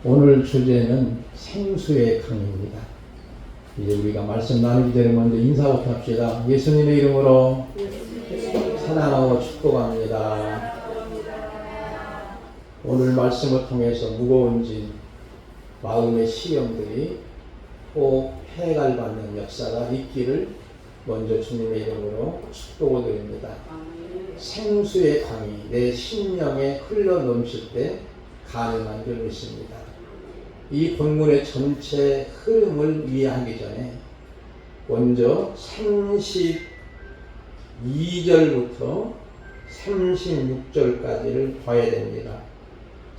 오늘 주제는 생수의 강입니다. 이제 우리가 말씀 나누기 전에 먼저 인사부터 합시다. 예수님의 이름으로 사랑하고 축복합니다. 오늘 말씀을 통해서 무거운 짐, 마음의 시험들이 꼭 해갈받는 역사가 있기를 먼저 주님의 이름으로 축복을 드립니다. 생수의 강이 내 심령에 흘러 넘칠 때 가능한 줄 믿습니다. 이 본문의 전체 흐름을 이해하기 전에 먼저 32절부터 36절까지를 봐야 됩니다.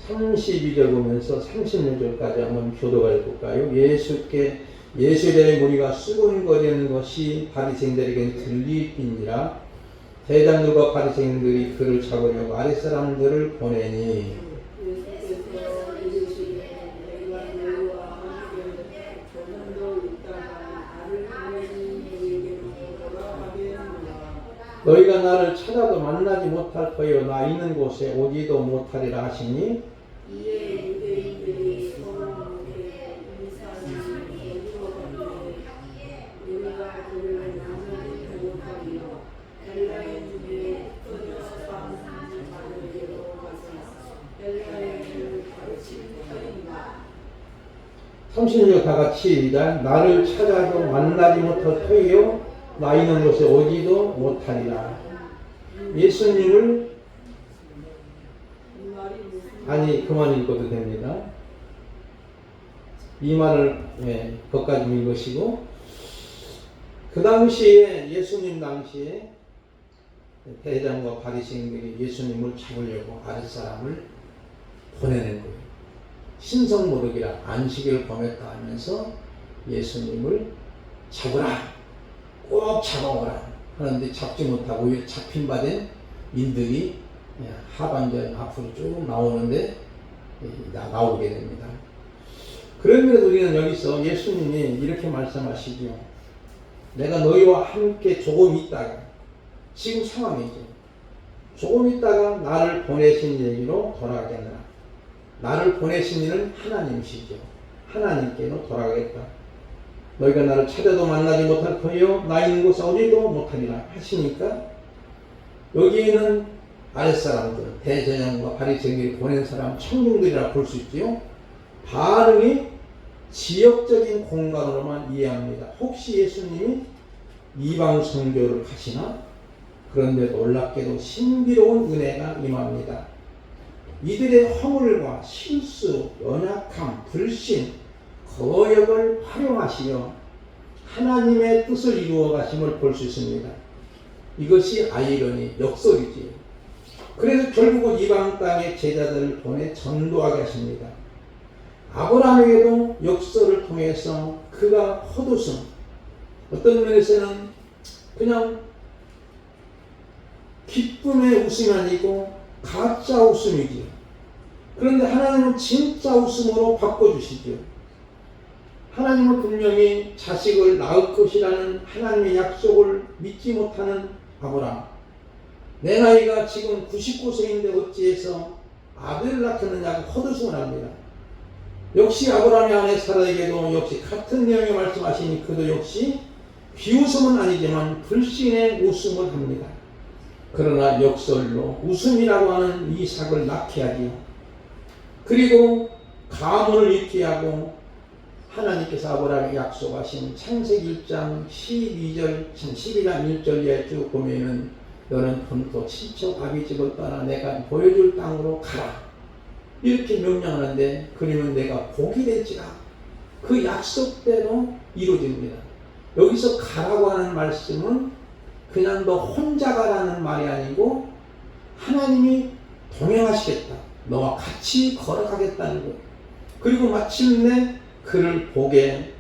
32절 보면서 36절까지 한번 교도가 해볼까요? 예수에 대해 무리가 수군거리는 것이 바리새인들에게 들리니라. 대장들과 바리새인들이 그를 잡으려고 아랫사람들을 보내니 너희가 나를 찾아도 만나지 못할 터여 나 있는 곳에 오지도 못하리라 하시니 삼십육 다 같이 시작. 나를 찾아도 만나지 못할 터여 나 있는 곳에 오지도 못하리라. 예수님을 그만 읽어도 됩니다. 이 말을 거기까지 읽으시고 그 당시에 예수님 당시에 대장과 바리새인들이 예수님을 잡으려고 아랫사람을 보내는 거예요. 신성모독이라 안식일을 범했다 하면서 예수님을 잡으라, 꼭 잡아오라 하는데 잡지 못하고 잡힌 바 된 인들이 하반절 앞으로 쭉 나오는데 나오게 됩니다. 그런데도 우리는 여기서 예수님이 이렇게 말씀하시죠. 내가 너희와 함께 조금 있다가, 지금 상황이죠. 조금 있다가 나를 보내신 얘기로 돌아가겠느라. 나를 보내신 이는 하나님이시죠. 하나님께로 돌아가겠다. 너희가 나를 찾아도 만나지 못할 터여 나 있는 곳에 오지도 못하리라 하시니까 여기에는 아랫사람들, 대제사장과 바리새인들이 보낸 사람 청중들이라 볼 수 있지요. 반응이 지역적인 공간으로만 이해합니다. 혹시 예수님이 이방 선교를 가시나? 그런데 놀랍게도 신비로운 은혜가 임합니다. 이들의 허물과 실수, 연약함, 불신, 거역을 활용하시어 하나님의 뜻을 이루어 가심을 볼 수 있습니다. 이것이 아이러니, 역설이지요. 그래서 결국은 이방 땅에 제자들을 보내 전도하게 하십니다. 아브라함에게도 역설을 통해서 그가 헛웃음, 어떤 면에서는 그냥 기쁨의 웃음이 아니고 가짜 웃음이지요. 그런데 하나님은 진짜 웃음으로 바꿔주시죠. 하나님은 분명히 자식을 낳을 것이라는 하나님의 약속을 믿지 못하는 아브라함. 내 나이가 지금 99세인데 어찌해서 아들을 낳겠느냐고 헛웃음을 합니다. 역시 아브라함의 아내 사라에게도 역시 같은 내용의 말씀하시니 그도 역시 비웃음은 아니지만 불신의 웃음을 합니다. 그러나 역설로 웃음이라고 하는 이삭을 낳게 하지요. 그리고 가문을 잇게 하고 하나님께서 아브라함에게 약속하신 창세기 1장 12장 1절에 쭉 보면은 너는 본토 친척 아비집을 떠나 내가 보여줄 땅으로 가라 이렇게 명령하는데 그러면 내가 복이 될지라 그 약속대로 이루어집니다. 여기서 가라고 하는 말씀은 그냥 너 혼자 가라는 말이 아니고 하나님이 동행하시겠다. 너와 같이 걸어가겠다는 것. 그리고 마침내 그를 복의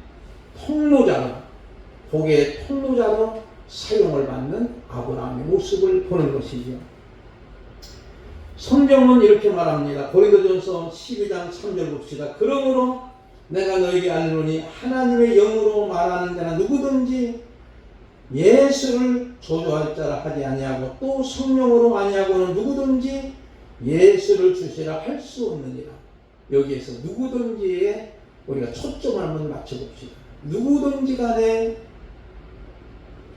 통로자로 사용을 받는 아브라함의 모습을 보는 것이죠. 성경은 이렇게 말합니다. 고린도전서 12장 3절 봅시다. 그러므로 내가 너에게 알노니 하나님의 영으로 말하는 자는 누구든지 예수를 조조할 자라 하지 아니하고 또 성령으로 아니하고는 누구든지 예수를 주시라 할 수 없느니라. 여기에서 누구든지에 우리가 초점을 한번 맞춰봅시다. 누구든지 간에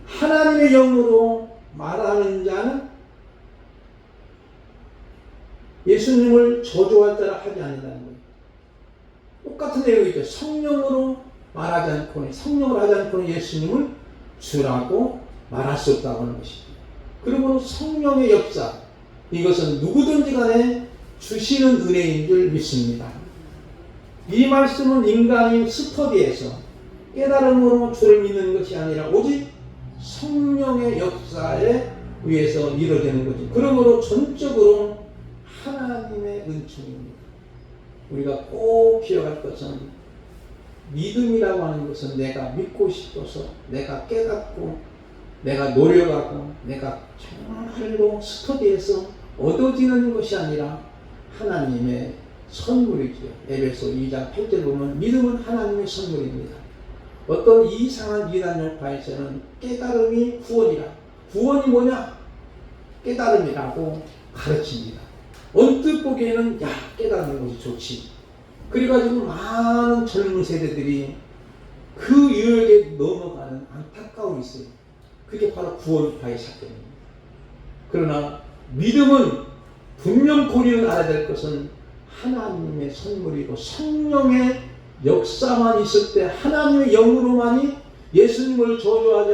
하나님의 영으로 말하는 자는 예수님을 저주할 자라 하지 않는다는 거예요. 똑같은 내용이죠. 성령으로 말하지 않고는, 성령으로 하지 않고는 예수님을 주라고 말할 수 없다고 하는 것이죠. 그러므로 성령의 역사, 이것은 누구든지 간에 주시는 은혜인 줄 믿습니다. 이 말씀은 인간이 스터디에서 깨달음으로 주를 믿는 것이 아니라 오직 성령의 역사에 의해서 이루어지는 거죠. 그러므로 전적으로 하나님의 은총입니다. 우리가 꼭 기억할 것은 믿음이라고 하는 것은 내가 믿고 싶어서, 내가 깨닫고, 내가 노력하고, 내가 정말로 스터디에서 얻어지는 것이 아니라 하나님의 선물이지요. 에베소 2장 8절 보면 믿음은 하나님의 선물입니다. 어떤 이상한 이단용파에서는 깨달음이 구원이라, 구원이 뭐냐? 깨달음이라고 가르칩니다. 언뜻 보기에는 야, 깨닫는 것이 좋지. 그래가지고 많은 젊은 세대들이 그 유혹에 넘어가는 안타까움이 있어요. 그게 바로 구원파의 사건입니다. 그러나 믿음은 분명 고리는 알아야 될 것은 하나님의 선물이고 성령의 역사만 있을 때 하나님의 영으로만이 예수님을 저주할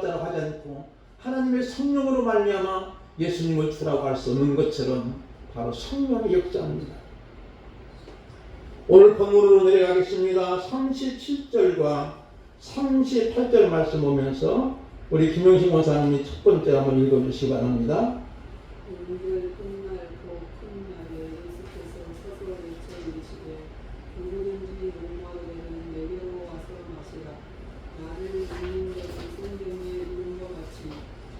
자라고 하지 않고 하나님의 성령으로 말미암아 예수님을 주라고 할 수 없는 것처럼 바로 성령의 역사입니다. 오늘 본문으로 내려가겠습니다. 37절과 38절 말씀 보면서 우리 김영신 원사님이 첫 번째 한번 읽어주시기 바랍니다. 오늘 끝날 큰 날에 예수께서 서서 외쳐 이르시되 누구든지 목마르거든 내게로 와서 마시라. 나를 믿는 자는 성경에 이른 것 같이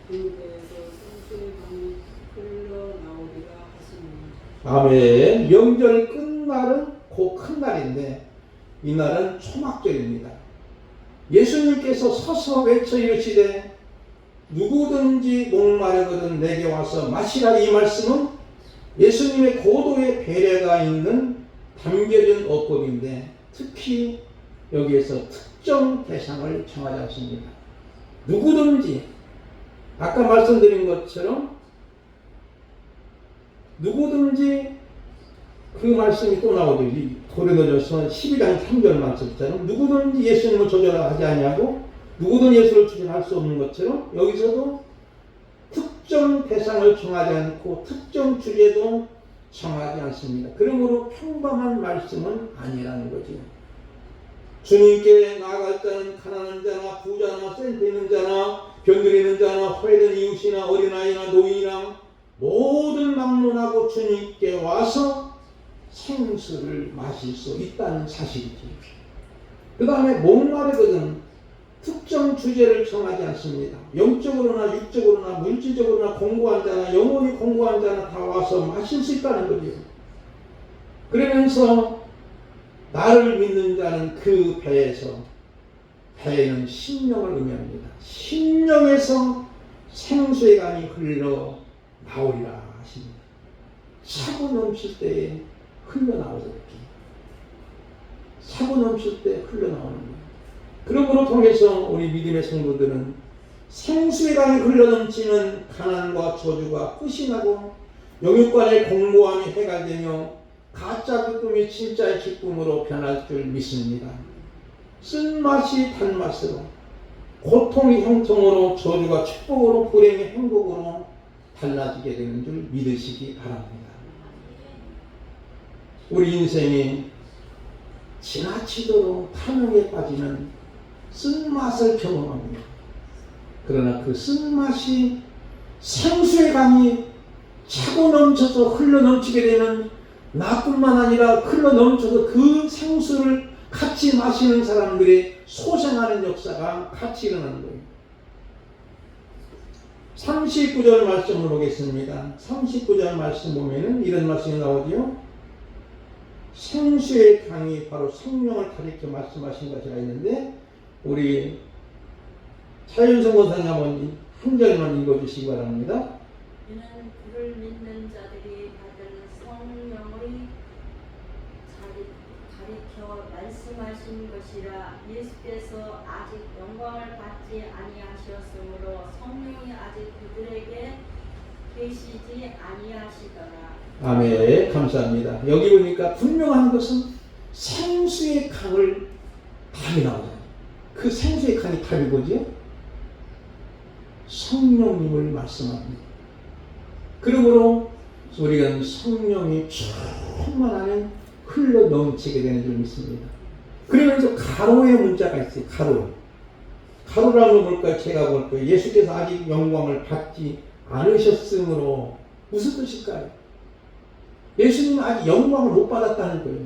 그 배에서 생수의 강이 흘러나오리라 하시니. 아멘. 명절 끝날은 그 큰 날인데 이 날은 초막절입니다. 예수님께서 서서 외쳐 이르시되 누구든지 목마르거든 내게 와서 마시라. 이 말씀은 예수님의 고도의 배려가 있는 담겨진 어법인데 특히 여기에서 특정 대상을 정하지 않습니다. 누구든지 아까 말씀드린 것처럼 누구든지 그 말씀이 또 나오죠. 고린도전서 12장 3절 말씀처럼 누구든지 예수님을 저주하지 아니하고 누구든 예수를 추진할 수 없는 것처럼 여기서도 특정 대상을 정하지 않고 특정 주제도 정하지 않습니다. 그러므로 평범한 말씀은 아니라는 거죠. 주님께 나아갈 자는 가난한 자나 부자나 센터 있는 자나 병들어 있는 자나 허해된 이웃이나 어린아이나 노인이나 모든 막론하고 주님께 와서 생수를 마실 수 있다는 사실이지. 그 다음에 목마르거든 특정 주제를 정하지 않습니다. 영적으로나 육적으로나 물질적으로나 공고한 자나 영혼이 공고한 자나 다 와서 마실 수 있다는 거죠. 그러면서 나를 믿는 자는 그 배에서, 배에는 심령을 의미합니다. 심령에서 생수의 강이 흘러 나오리라 하십니다. 차고 넘칠 때에 흘러나오죠. 차고 넘칠 때 흘러나오는 거예요. 그러므로 통해서 우리 믿음의 성도들은 생수의 강이 흘러넘치는 가난과 저주가 끝이 나고 영육간의 공고함이 해갈되며 가짜 기쁨이 진짜의 기쁨으로 변할 줄 믿습니다. 쓴맛이 단맛으로, 고통이 형통으로, 저주가 축복으로, 불행이 행복으로 달라지게 되는 줄 믿으시기 바랍니다. 우리 인생이 지나치도록 탐욕에 빠지는 쓴맛을 경험합니다. 그러나 그 쓴맛이 생수의 강이 차고 넘쳐서 흘러넘치게 되는, 나뿐만 아니라 흘러넘쳐서 그 생수를 같이 마시는 사람들이 소생하는 역사가 같이 일어나는 거예요. 39절 말씀을 보겠습니다. 39절 말씀 보면은 이런 말씀이 나오죠. 생수의 강이 바로 성령을 가리켜 말씀하신 것이라 했는데 우리 차윤성 권사님 한번 한 절만 읽어주시기 바랍니다. 이는 그를 믿는 자들이 받을 성령의 말씀하신 것이라. 예수께서 아직 영광을 받지 아니하셨으므로 성령이 아직 그들에게 계시지 아니하시더라. 아멘. 감사합니다. 여기 보니까 분명한 것은 생수의 강을 답이 나오잖아요. 그 생수의 강이 답이 뭐죠? 성령님을 말씀합니다. 그러므로 우리가 성령이 충만하면 흘러 넘치게 되는 줄 믿습니다. 그러면서 가로의 문자가 있어요. 가로라는 뭘까요? 제가 볼 거예요. 예수께서 아직 영광을 받지 않으셨으므로 무슨 뜻일까요? 예수님은 아직 영광을 못 받았다는 거예요.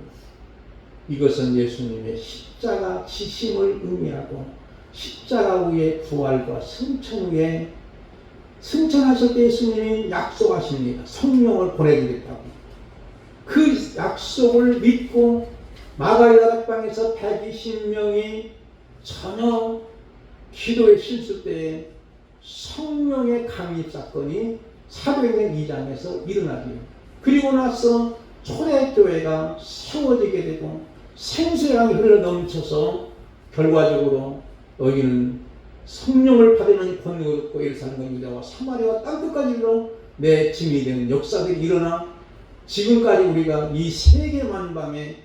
이것은 예수님의 십자가 지심을 의미하고 십자가 후의 부활과 승천 후에 승천하실 때 예수님이 약속하십니다. 성령을 보내주겠다고. 그 약속을 믿고 마가의 다락방에서 120명이 전혀 기도의 실수 때에 성령의 강립 사건이 사도행전 2장에서 일어나지요. 그리고 나서 초대교회가 세워지게 되고 생수의 강이 흘러 넘쳐서 결과적으로 너희는 성령을 받으면 권능을 얻고 예루살렘과 유다와 사마리아와 땅끝까지 이르러 내 증인이 되는 역사들이 일어나 지금까지 우리가 이 세계 만방의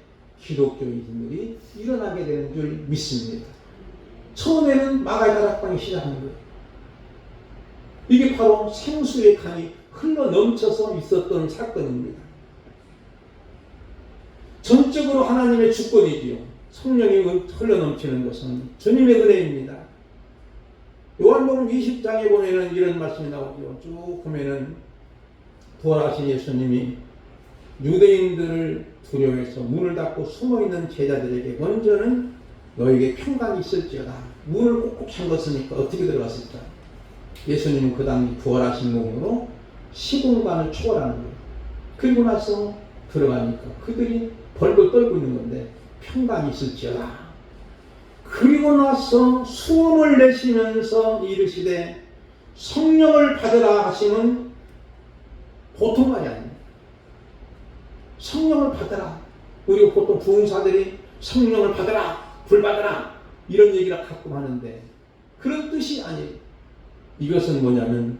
기독교인들이 일어나게 되는 줄 믿습니다. 처음에는 마가의 다락방이 시작한 거예요. 이게 바로 생수의 강이 흘러 넘쳐서 있었던 사건입니다. 전적으로 하나님의 주권이지요. 성령이 흘러 넘치는 것은 주님의 은혜입니다. 요한복음 20장에 보면은 이런 말씀이 나오죠. 쭉 보면은 부활하신 예수님이 유대인들을 두려워해서 문을 닫고 숨어있는 제자들에게 먼저는 너에게 평강이 있을지어다. 문을 꼭꼭 잠갔으니까 어떻게 들어갔을까? 예수님은 그 당시 부활하신 몸으로 시공간을 초월하는 거예요. 그리고 나서 들어가니까 그들이 벌벌 떨고 있는 건데 평강이 있을지어다. 그리고 나서 숨을 내쉬면서 이르시되 성령을 받으라 하시는 보통 말이 아닙니다. 성령을 받으라. 우리가 보통 부흥사들이 성령을 받으라, 불 받으라 이런 얘기를 가끔 하는데 그런 뜻이 아니에요. 이것은 뭐냐면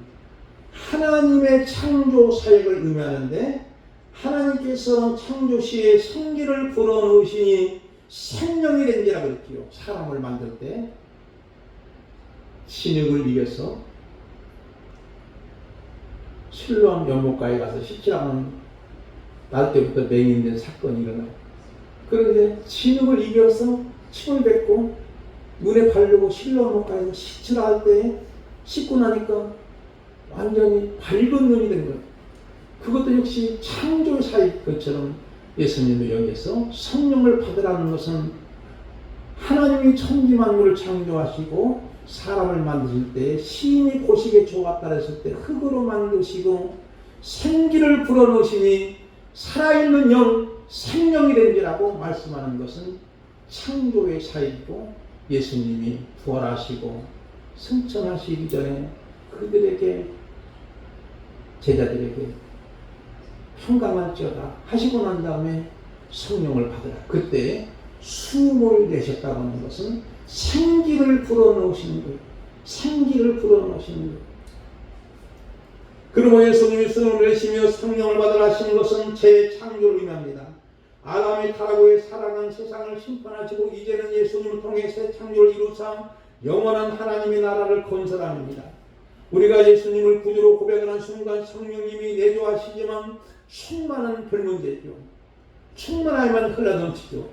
하나님의 창조 사역을 의미하는데 하나님께서 창조 시에 생기를 불어넣으시니 생명이 된 지라고 그랬지요. 사람을 만들 때 진흙을 이겨서 실로암 연못가에 가서 십자가는 날 때부터 맹인된 사건이 일어나요. 그런데 진흙을 이겨서 침을 뱉고 눈에 바르고 실로암 연못가에서 시치라 할 때 씻고 나니까 완전히 밝은 눈이 된 거예요. 그것도 역시 창조의 사역 것처럼 예수님이 여기서 성령을 받으라는 것은 하나님이 천지 만물을 창조하시고 사람을 만드실 때 시인이 고식에 좋았다 했을 때 흙으로 만드시고 생기를 불어넣으시니 살아있는 영, 생명이 된지라고 말씀하는 것은 창조의 사역이고 예수님이 부활하시고 승천하시기 전에 그들에게 제자들에게 평강할지어다 하시고 난 다음에 성령을 받으라. 그때 숨을 내셨다고 하는 것은 생기를 불어넣으시는 거예요. 생기를 불어넣으시는 거예요. 그러므로 예수님이 숨을 내쉬며 성령을 받으라 하시는 것은 재창조를 의미합니다. 아담의 타락 후에 살아난 세상을 심판하시고 이제는 예수님을 통해 새 창조를 이루사 영원한 하나님의 나라를 건설합니다. 우리가 예수님을 구주로 고백하는 순간 성령님이 내주하시지만 충만한 별문제죠. 충만하면 흘러넘치죠.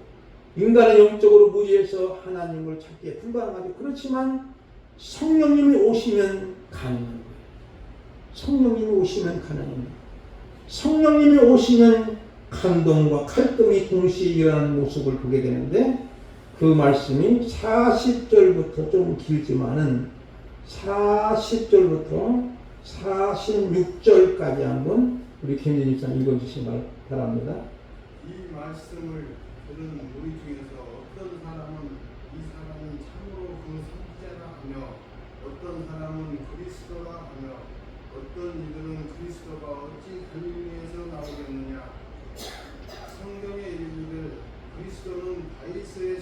인간은 영적으로 무지해서 하나님을 찾기에 불가능하죠. 그렇지만 성령님이 오시면 가능한 거예요. 성령님이 오시면 가능합니다. 성령님이 오시면 감동과 갈등이 동시에 일어나는 모습을 보게 되는데 그 말씀이 40절부터 좀 길지만은 40절부터 46절까지 한번 우리 김진희 목사님 읽어주시기 바랍니다. 이 말씀을 들은 우리 중에서 어떤 사람은 이 사람은 참으로 그 선지자라 하며 어떤 사람은 그리스도라 하며 어떤 이들은 그리스도가 어찌 갈릴리에서 나오겠느냐. 성경에 이르기를 그리스도는 다윗의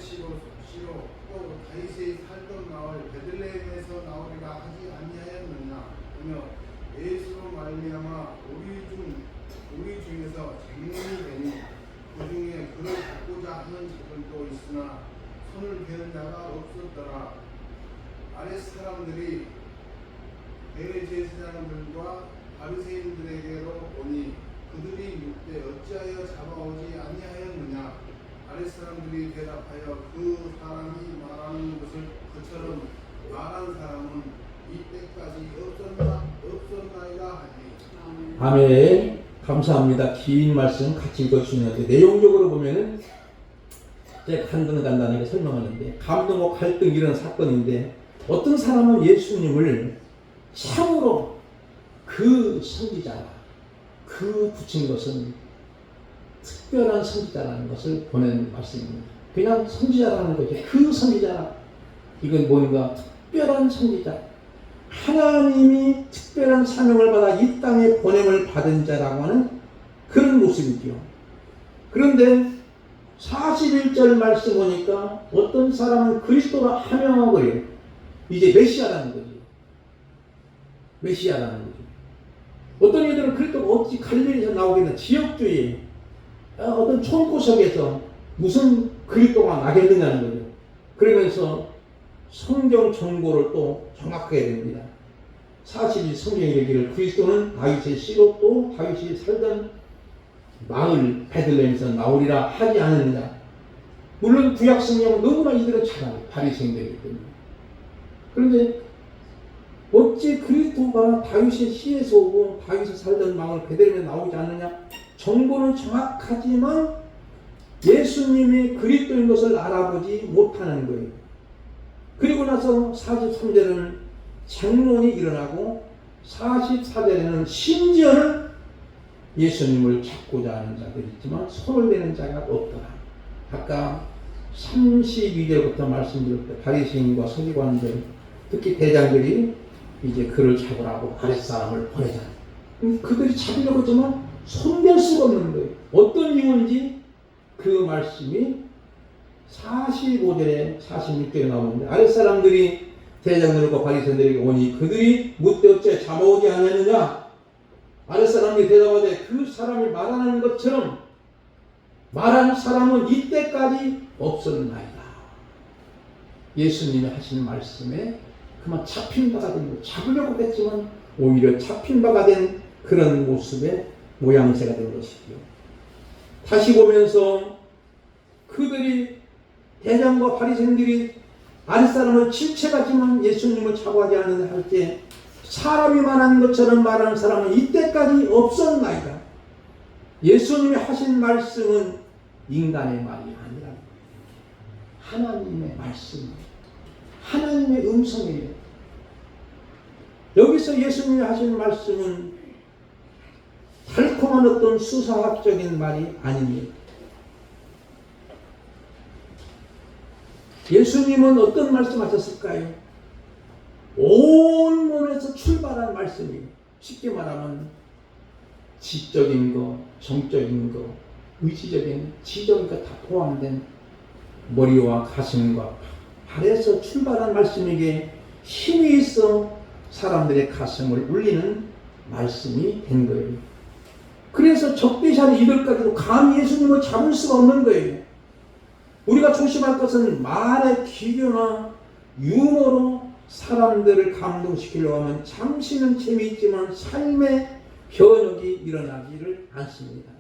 있으나 손을 대는 자가 없었더라. 아랫 사람들이 대제사장들과 바리새인들에게로 오니 그들이 묻되 어찌하여 잡아오지 아니하였느냐. 아랫 사람들이 대답하여 그 사람이 말하는 것을 그처럼 말한 사람은 이때까지 없었나이다 하니. 아멘. 감사합니다. 긴 말씀 같이 읽어주시는데 내용적으로 보면은 제가 간단하게 설명하는데 감동과 갈등 이런 사건인데 어떤 사람은 예수님을 참으로 그 선지자라, 그 붙인 것은 특별한 선지자라는 것을 보낸 말씀입니다. 그냥 선지자라는 것이 그 선지자라. 이건 뭔가 특별한 선지자. 하나님이 특별한 사명을 받아 이 땅에 보냄을 받은 자라고 하는 그런 모습이죠. 그런데 41절 말씀 보니까 어떤 사람은 그리스도라 하명하고 그래요. 이제 메시아라는 거죠. 메시아라는 거죠. 어떤 이들은 그리스도가 어찌 갈릴리에서 나오겠나 지역주의 어떤 촌구석에서 무슨 그리스도가 나겠느냐는 거죠. 그러면서 성경 정보를 또 정확하게 됩니다. 사실이 성경에 이르기를 그리스도는 다윗의 씨로 또 다윗이 살던 마을 베들레헴에서 나오리라 하지 않았느냐. 물론 구약 성경은 너무나 이들은 잘 알아요. 바리새인들이기 때문에. 그런데 어찌 그리스도가 다윗의 씨에서 오고 다윗이 살던 마을 베들레헴에 나오지 않느냐. 정보는 정확하지만 예수님이 그리스도인 것을 알아보지 못하는 거예요. 그리고 나서 43절에는 장론이 일어나고 44절에는 심지어는 예수님을 찾고자 하는 자들이 있지만 손을 대는 자가 없더라. 아까 32절부터 말씀드렸을 때 바리새인과 서기관들 특히 대장들이 이제 그를 잡으라고 아랫사람을 보내잖아요. 그들이 잡으려고 하지만 손댈 수가 없는 거예요. 어떤 이유인지 그 말씀이 45절에 46절에 나오는데 아랫사람들이 대장들과 바리새인들에게 오니 그들이 묻되 어째 잡아오지 않았느냐. 아랫사람이 대답하되 그 사람이 말하는 것처럼 말한 사람은 이때까지 없었나이다. 예수님이 하신 말씀에 그만 잡힌 바가 된 거, 잡으려고 했지만 오히려 잡힌 바가 된 그런 모습의 모양새가 된 것이죠. 다시 보면서 그들이 대장과 바리새인들이 아랫사람을 침체하지만 예수님을 잡아하지 않는 할 때 사람이 말하는 것처럼 말하는 사람은 이때까지 없었나이다. 예수님이 하신 말씀은 인간의 말이 아니라 하나님의 말씀, 하나님의 음성이에요. 여기서 예수님이 하신 말씀은 달콤한 어떤 수사학적인 말이 아닙니다. 예수님은 어떤 말씀하셨을까요? 온 몸에서 출발한 말씀이에요. 쉽게 말하면 지적인 거, 정적인 거, 의지적인, 지적인 거 다 포함된 머리와 가슴과 발에서 출발한 말씀이기에 힘이 있어 사람들의 가슴을 울리는 말씀이 된 거예요. 그래서 적대시하는 이들까지도 감히 예수님을 잡을 수가 없는 거예요. 우리가 조심할 것은 말의 기교나 유머로 사람들을 감동시키려고 하면 잠시는 재미있지만 삶의 변혁이 일어나지를 않습니다.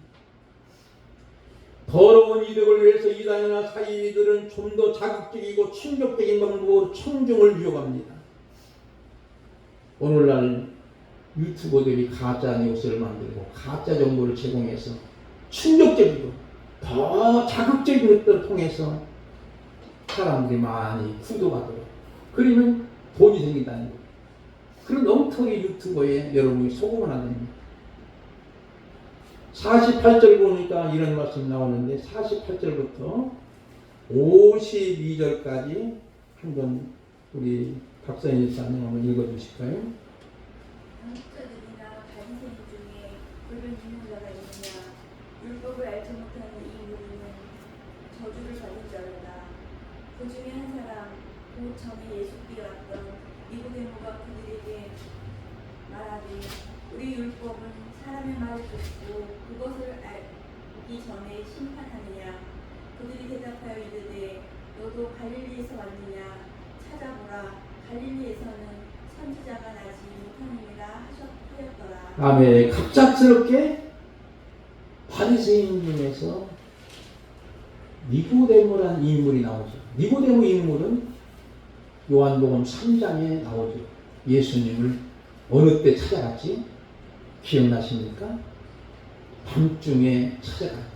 더러운 이득을 위해서 이단이나 사이비들은 좀 더 자극적이고 충격적인 방법으로 청중을 유혹합니다. 오늘날 유튜버들이 가짜 뉴스를 만들고 가짜 정보를 제공해서 충격적이고 더 자극적인 것들을 통해서 사람들이 많이 구독하도록 그러면 돈이 생긴다는 거예요. 그런 엉터리 유튜버에 여러분이 속으면 안 됩니다. 48절 보니까 이런 말씀이 나오는데 48절부터 52절까지 한번 우리 박사님 일사님 한번 읽어주실까요? 한국자들이나 바리새인 중에 붉은 있는 자가 있느냐. 율법을 알지 못하는 이 무리는 저주를 받을 자로다. 그 중에 한 사람 곧 전에 예수께 왔던 니고데모가 그들에게 말하되 우리 율법은 사람의 말을 듣고 그것을 알기 전에 심판하느냐. 그들이 대답하여 이르되 너도 갈릴리에서 왔느냐 찾아보라 갈릴리에서는 선지자가 나지 못하느니라 하였더라. 아멘. 갑작스럽게 바리새인 중에서 니고데모라는 인물이 나오죠. 니고데모 인물은 요한복음 3장에 나오죠. 예수님을 어느 때 찾아갔지? 기억나십니까? 밤중에 찾아가요.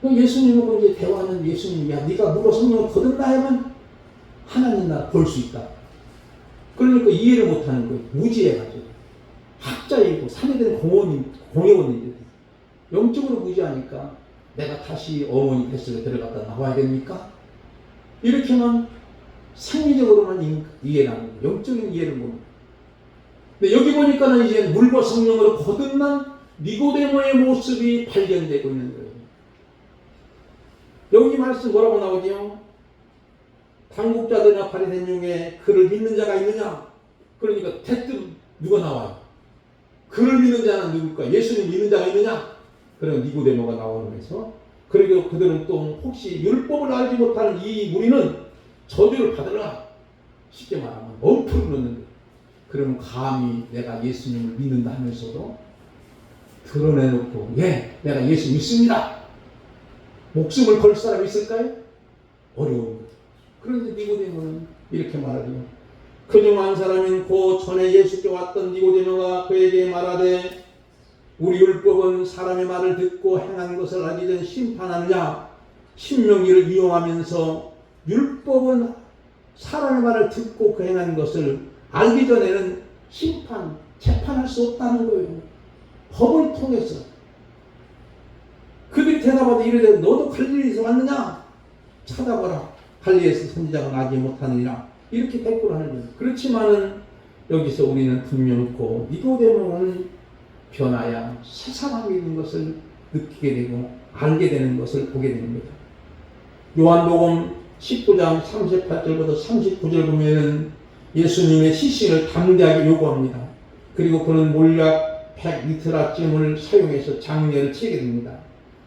예수님하고 이제 대화하는 예수님이 야 네가 물어 성령을 거듭나 하면 하나님 나라 볼 수 있다. 그러니까 이해를 못하는 거예요. 무지해가지고 학자이고 사내된 공회원인데 영적으로 무지하니까 내가 다시 어머니 뱃속에 들어갔다 나와야 됩니까? 이렇게만 생리적으로만 이해를 하는 거예요. 영적인 이해를 못. 근데 여기 보니까는 이제 물과 성령으로 거듭난 니고데모의 모습이 발견되고 있는 거예요. 여기 말씀 뭐라고 나오죠? 당국자들이나 바리새인 중에 그를 믿는 자가 있느냐? 그러니까 대뜸 누가 나와요? 그를 믿는 자는 누굴까? 예수님 믿는 자가 있느냐? 그런 니고데모가 나오면서 그리고 그들은 또 혹시 율법을 알지 못하는 이 무리는 저주를 받으라. 쉽게 말하면 엄풀을 넣는 거예요. 그러면 감히 내가 예수님을 믿는다 하면서도 드러내놓고 예, 내가 예수 믿습니다. 목숨을 걸 사람이 있을까요? 어려운 거죠. 그런데 니고데모는 이렇게 말하죠. 그중 한 사람인 그 전에 예수께 왔던 니고데모가 그에게 말하되 우리 율법은 사람의 말을 듣고 행한 것을 알기 전 심판하느냐? 신명기를 이용하면서 율법은 사람의 말을 듣고 그 행한 것을 알기 전에는 재판할 수 없다는 거예요. 법을 통해서. 그들이 대답하되 이르되 너도 갈릴리에서 왔느냐? 찾아보라. 갈릴리에서 선지자가 나지 못하느니라. 이렇게 대꾸를 하는 거예요. 그렇지만은 여기서 우리는 분명코 니고데모는 변화야 새 사람이 있는 것을 느끼게 되고 알게 되는 것을 보게 됩니다. 요한복음 19장 38절부터 39절 보면은 예수님의 시신을 담대하게 요구합니다. 그리고 그는 몰약 100리터라쯤을 사용해서 장례를 치게 됩니다.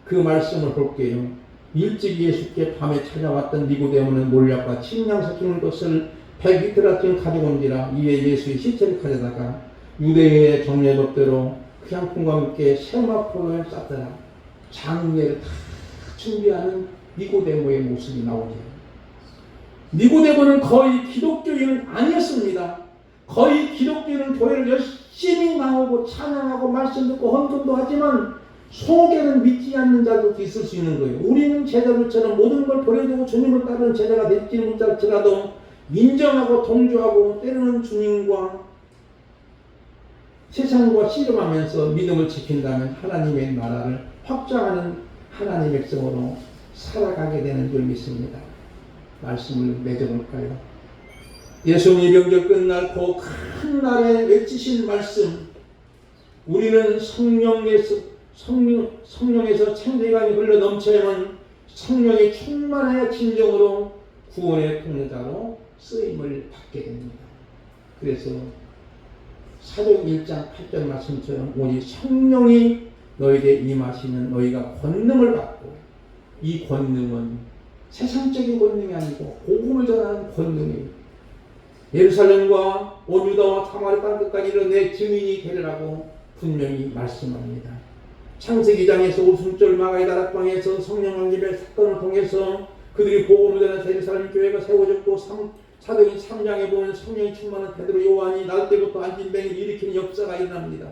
그 말씀을 볼게요. 일찍 예수께 밤에 찾아왔던 니고데모는 몰약과 침향 섞이는 것을 100리터라쯤 가져온지라. 이에 예수의 시체를 가져다가 유대인의 정례법대로 그 향품과 함께 세마포에 쌌더라. 장례를 다 준비하는 니고데모의 모습이 나오죠. 니고데모는 거의 기독교인은 아니었습니다. 거의 기독교인은 교회를 열심히 나오고 찬양하고 말씀 듣고 헌금도 하지만 속에는 믿지 않는 자도 있을 수 있는 거예요. 우리는 제자들처럼 모든 걸 버려두고 주님을 따르는 제자가 될지 못할지라도 인정하고 동조하고 때로는 주님과 세상과 씨름하면서 믿음을 지킨다면 하나님의 나라를 확장하는 하나님의 백성으로 살아가게 되는 줄 믿습니다. 말씀을 맺어볼까요? 예수님이 명절 끝날 그 큰 날에 외치신 말씀, 우리는 성령에서 창대감이 흘러 넘쳐야만 성령이 충만하여 진정으로 구원의 통로자로 쓰임을 받게 됩니다. 그래서 사도행 1장 8절 말씀처럼 오직 성령이 너희에게 임하시면 너희가 권능을 받고, 이 권능은 세상적인 권능이 아니고 복음을 전하는 권능이에요. 예루살렘과 온 유다와 사마리아 땅끝까지 이르러 내 증인이 되리라고 분명히 말씀합니다. 창세기 2장에서 오순절 마가의 다락방에서 성령 강림의 사건을 통해서 그들이 복음을 전하는 예루살렘 교회가 세워졌고, 사도행 3장에 보면 성령이 충만한 베드로 요한이 날 때부터 안진뱅이를 일으키는 역사가 일어납니다.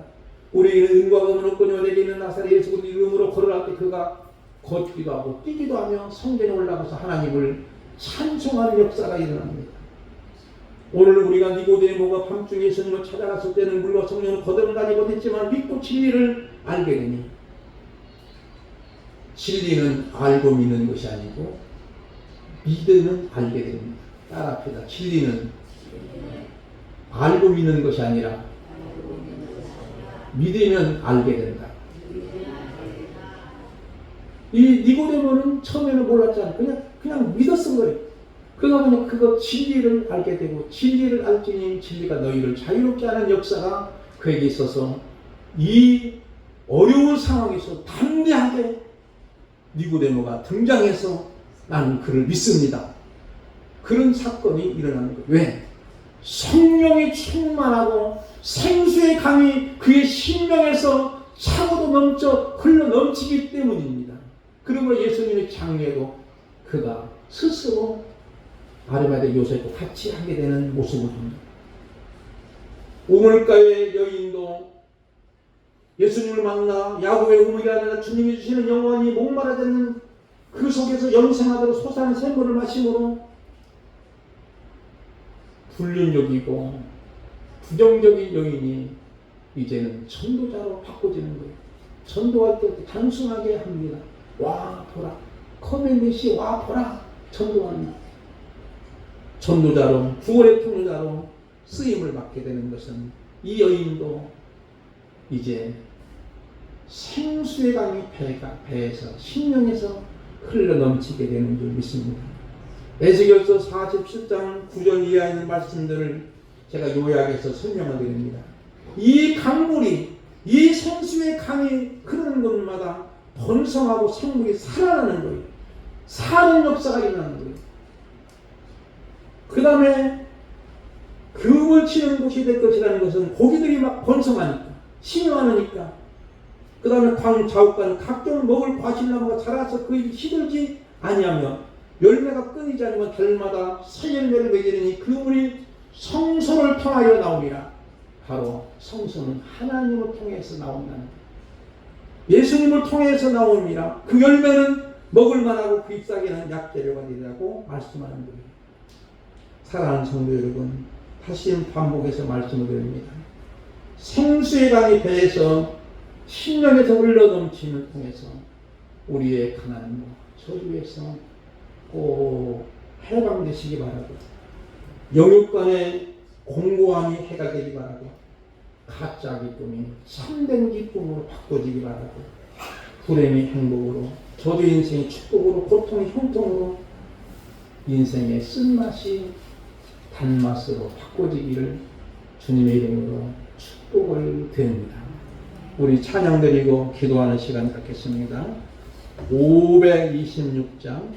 우리에게는 은과 금은 없거니와 내게 있는 나사렛 예수 그리스도 이름으로 걸어갈 때 그가 걷기도 하고 뛰기도 하며 성전에 올라가서 하나님을 찬송하는 역사가 일어납니다. 오늘 우리가 니고데모가 밤중에 예수님을 찾아갔을 때는 물과 성령을 거듭나지 못했지만 믿고 진리를 알게 되니, 진리는 알고 믿는 것이 아니고 믿으면 알게 됩니다. 따라합시다. 진리는 알고 믿는 것이 아니라 믿으면 알게 된다. 이 니고데모는 처음에는 몰랐잖아요. 그냥 믿었은 거예요. 그러다 보니 그거 진리를 알게 되고, 진리를 알지니 진리가 너희를 자유롭게 하는 역사가 그에게 있어서 이 어려운 상황에서 담대하게 니고데모가 등장해서 나는 그를 믿습니다. 그런 사건이 일어나는 거예요. 왜? 성령이 충만하고 생수의 강이 그의 심령에서 차고도 넘쳐 흘러 넘치기 때문입니다. 그러므로 예수님의 장례도 그가 스스로 아르마대 요셉과 같이 하게 되는 모습을 합니다. 우물가의 여인도 예수님을 만나 야곱의 우물이 아니라 주님이 주시는 영원히 목마르지 않는 그 속에서 영생하도록 솟아나는 샘물을 마심으로 불륜적이고 부정적인 여인이 이제는 전도자로 바꿔지는 거예요. 전도할 때 단순하게 합니다. 와 보라, 커맨드시 와 보라, 전도합니다. 전도자로, 구원의 통로자로 쓰임을 받게 되는 것은 이 여인도 이제 생수의 강이 배에서 심령에서 흘러 넘치게 되는 줄 믿습니다. 에스겔서 47장 9절 이하에 있는 말씀들을 제가 요약해서 설명을 드립니다. 이 강물이, 이 생수의 강이 흐르는 곳마다 번성하고 생물이 살아나는 거예요. 사는 역사가 일어나는 거예요. 그 다음에 그물 치는 곳이 될 것이라는 것은 고기들이 막 번성하니까, 힘이 많으니까, 그 다음에 광 자욱가는 각종 먹을 과실나무가 자라서 그 입이 시들지 아니하며 열매가 끊이지 않으면 달마다 새 열매를 맺으니 그 물이 성소를 통하여 나오리라. 바로 성소는 하나님을 통해서 나온다는 거예요. 예수님을 통해서 나옵니다. 그 열매는 먹을 만하고 그 잎사귀는 약재료가 되리라고 말씀하는 거예요. 사랑하는 성도 여러분, 다시 반복해서 말씀을 드립니다. 생수의 강이 배에서 심령에서 흘러넘침을 통해서 우리의 가난과 저주에서 꼭 해방되시기 바라고, 영육간의 공고함이 해결되기 바라고, 가짜 기쁨이 참된 기쁨으로 바꿔지기 바라고, 불행이 행복으로, 저주 인생이 축복으로, 고통이 형통으로, 인생의 쓴맛이 단맛으로 바꿔지기를 주님의 이름으로 축복을 드립니다. 우리 찬양 드리고 기도하는 시간 갖겠습니다. 526장